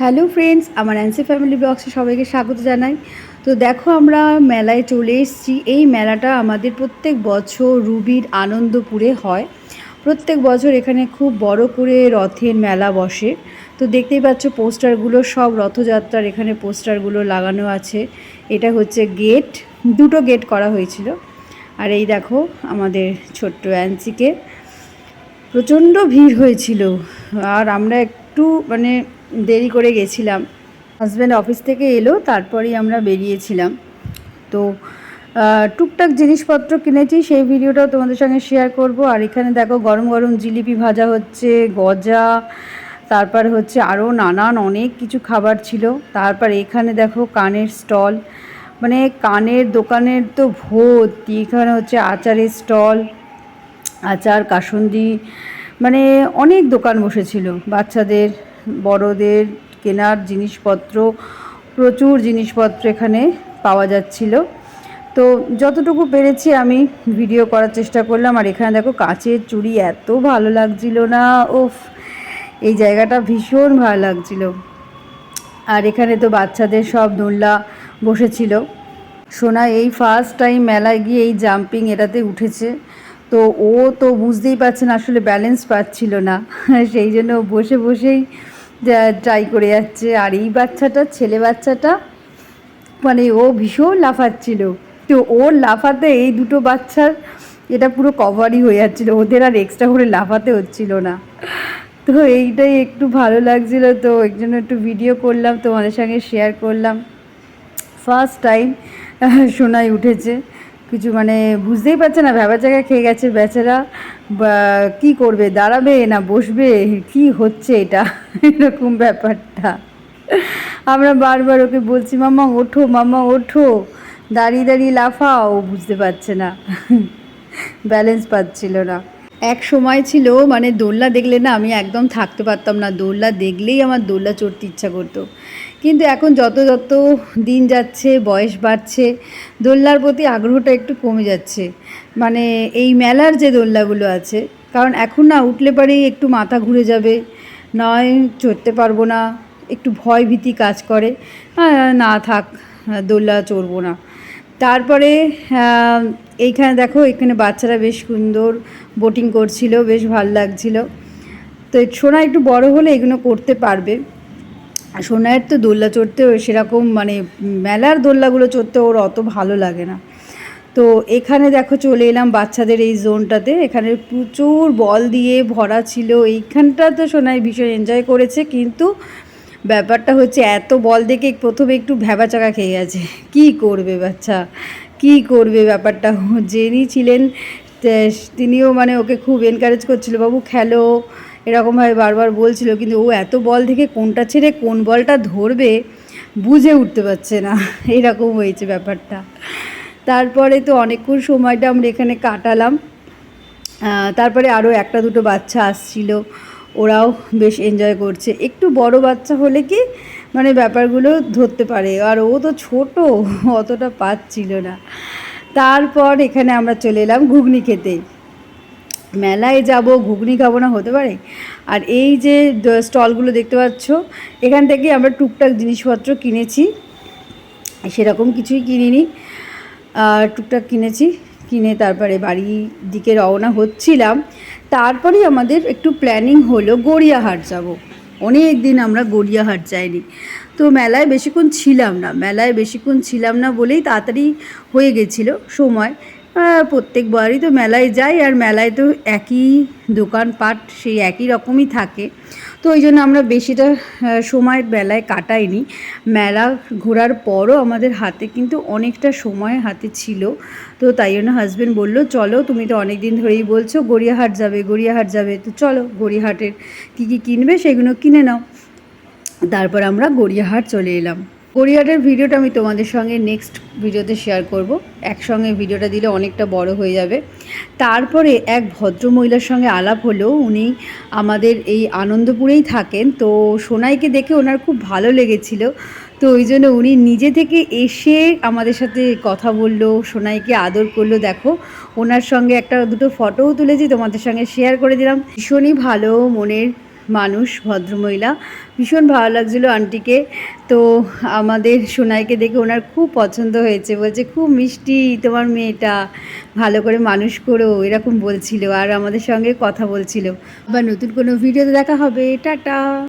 Hello friends, আমার অ্যান্সি family ব্লগসে সবাইকে স্বাগত জানাই। তো দেখো, আমরা মেলায় চলে এসেছি। এই মেলাটা আমাদের প্রত্যেক বছর রুবির আনন্দপুরে হয়। প্রত্যেক বছর এখানে খুব বড় করে রথের মেলা বসে। তো দেখতেই পাচ্ছ পোস্টারগুলো, সব রথযাত্রার এখানে পোস্টারগুলো লাগানো আছে। এটা হচ্ছে গেট, দুটো গেট করা হয়েছিল। আর এই দেখো আমাদের ছোট্ট অ্যান্সিকে, প্রচণ্ড ভিড় হয়েছিল। আর আমরা একটু দেরি করে গেছিলাম। হাজব্যান্ড অফিস থেকে এলো, তারপরেই আমরা বেরিয়েছিলাম। তো টুকটাক জিনিসপত্র কিনেছি, সেই ভিডিওটাও তোমাদের সঙ্গে শেয়ার করব। আর এখানে দেখো গরম গরম জিলিপি ভাজা হচ্ছে, গজা, তারপর হচ্ছে আরও নানান অনেক কিছু খাবার ছিল। তারপর এখানে দেখো কানের স্টল, কানের দোকানের তো ভর্তি। এখানে হচ্ছে আচারের স্টল, আচার, কাসুন্দি, অনেক দোকান বসেছিল। বাচ্চাদের বড়দের কেনার জিনিসপত্র, প্রচুর জিনিসপত্র এখানে পাওয়া যাচ্ছিল। তো যতটুকু পেরেছি আমি ভিডিও করার চেষ্টা করলাম। আর এখানে দেখো কাচের চুড়ি, এত ভালো লাগছিল না, ওফ, এই জায়গাটা ভীষণ ভালো লাগছিল। আর এখানে তো বাচ্চাদের সব দোলনা বসেছিল। সোনা এই ফার্স্ট টাইম মেলায় গিয়ে এই জাম্পিং এটাতে উঠেছে। তো ও তো বুঝতেই পারছে না, আসলে ব্যালেন্স পাচ্ছিল না, সেই জন্য বসে বসেই ট্রাই করে যাচ্ছে। আর এই বাচ্চাটা, ছেলে বাচ্চাটা, ও ভীষণ লাফাচ্ছিল। তো ওর লাফাতে এই দুটো বাচ্চার এটা পুরো কভারই হয়ে যাচ্ছিলো, ওদের আর এক্সট্রা করে লাফাতে হচ্ছিল না। তো এইটাই একটু ভালো লাগছিলো, তো এর জন্য একটু ভিডিও করলাম, তোমাদের সঙ্গে শেয়ার করলাম। ফার্স্ট টাইম সোনাই উঠেছে, কিছু বুঝতেই পারছে না, ভেবা জায়গায় খেয়ে গেছে বেচারা। বা কী করবে, দাঁড়াবে না বসবে, কি হচ্ছে এটা, এরকম ব্যাপারটা। আমরা বারবার ওকে বলছি, মাম্মা ওঠো, মাম্মা ওঠো, দাঁড়িয়ে দাঁড়িয়ে লাফাও, বুঝতে পারছে না, ব্যালেন্স পাচ্ছিল না। এক সময় ছিল দোলনা দেখলে না আমি একদম থাকতে পারতাম না, দোলনা দেখলেই আমার দোলনা চড়তে ইচ্ছা করতো। কিন্তু এখন যত যত দিন যাচ্ছে, বয়স বাড়ছে, দোলনার প্রতি আগ্রহটা একটু কমে যাচ্ছে। এই মেলার যে দোলনাগুলো আছে, কারণ এখন না উঠলে পরেই একটু মাথা ঘুরে যাবে, নয় চড়তে পারবো না, একটু ভয় ভীতি কাজ করে, না থাক, দোলনা চড়বো না। তারপরে এইখানে দেখো, এখানে বাচ্চারা বেশ সুন্দর বোটিং করছিল, বেশ ভালো লাগছিল। তো সোনা একটু বড় হলে এগুলো করতে পারবে। সোনায়ের তো দোলনা চড়তে সেরকম মেলার দোলনাগুলো চড়তে ওর অত ভালো লাগে না। তো এখানে দেখো চলে এলাম বাচ্চাদের এই জোনটাতে, এখানে প্রচুর বল দিয়ে ভরা ছিল। এইখানটা তো সোনাই ভীষণ এনজয় করেছে, কিন্তু ব্যাপারটা হচ্ছে এত বল দেখে প্রথমে একটু ভ্যাবাচাকা খেয়ে গেছে। কি করবে বাচ্চা, কি করবে, ব্যাপারটা যিনি ছিলেন তিনিও ওকে খুব এনকারেজ করছিল, বাবু খেলো, এরকমভাবে বারবার বলছিল। কিন্তু ও এত বল দেখে কোনটা ছেড়ে কোন বলটা ধরবে বুঝে উঠতে পারছে না, এরকম হয়েছে ব্যাপারটা। তারপরে তো অনেকক্ষণ সময়টা আমরা এখানে কাটালাম। তারপরে আরও একটা দুটো বাচ্চা আসছিল, ওরাও বেশ এনজয় করছে। একটু বড় বাচ্চা হলে কি ব্যাপারগুলো ধরতে পারে, আর ও তো ছোট, অতটা পাচ্ছিল না। তারপর এখানে আমরা চলে এলাম ঘুগনি খেতে। মেলায় যাব, ঘুগনি খাবো না, হতে পারে? আর এই যে স্টলগুলো দেখতে পাচ্ছ, এখান থেকে আমরা টুকটাক জিনিসপত্র কিনেছি, সেরকম কিছুই কিনিনি, টুকটাক কিনেছি। কিনে তারপরে বাড়ির দিকে রওনা হচ্ছিলাম। তারপরেই আমাদের একটু প্ল্যানিং হলো গড়িয়াহাট যাব। অনেক দিন আমরা গড়িয়াহাট যাইনি। তো মেলায় বেশিক্ষণ ছিলাম না বলেই তাড়াতাড়ি হয়ে গেছিলো সময়। প্রত্যেকবারই তো মেলায় যাই, আর মেলায় তো একই দোকানপাট, সেই একই রকমই থাকে। তো ওই জন্য আমরা বেশিটা সময় মেলায় কাটাইনি। মেলা ঘোরার পরও আমাদের হাতে কিন্তু অনেকটা সময় হাতে ছিল। তো তাই জন্য হাজব্যান্ড বললো, চলো, তুমি তো অনেক দিন ধরেই বলছো গড়িয়াহাট যাবে, তো চলো গড়িয়াহাটের কী কী কিনবে সেগুলো কিনে নাও। তারপর আমরা গড়িয়াহাট চলে এলাম। গড়িয়াহাটের ভিডিওটা আমি তোমাদের সঙ্গে নেক্সট ভিডিওতে শেয়ার করব। একসঙ্গে ভিডিওটা দিলে অনেকটা বড় হয়ে যাবে। তারপরে এক ভদ্রমহিলার সঙ্গে আলাপ হলো, উনি আমাদের এই আনন্দপুরেই থাকেন। তো সোনাইকে দেখে ওনার খুব ভালো লেগেছিল, তো ওই জন্য উনি নিজে থেকে এসে আমাদের সাথে কথা বললো, সোনাইকে আদর করলো। দেখো, ওনার সঙ্গে একটা দুটো ফটোও তুলেছি, তোমাদের সঙ্গে শেয়ার করে দিলাম। ভীষণই ভালো মনের মানুষ, ভদ্রমহিলা। ভীষণ ভালো লাগছিলো আন্টিকে। তো আমাদের সোনাইকে দেখে ওনার খুব পছন্দ হয়েছে, বলছে খুব মিষ্টি তোমার মেয়েটা, ভালো করে মানুষ করো, এরকম বলছিল আর আমাদের সঙ্গে কথা বলছিল। আবার নতুন কোনো ভিডিওতে দেখা হবে, টাটা।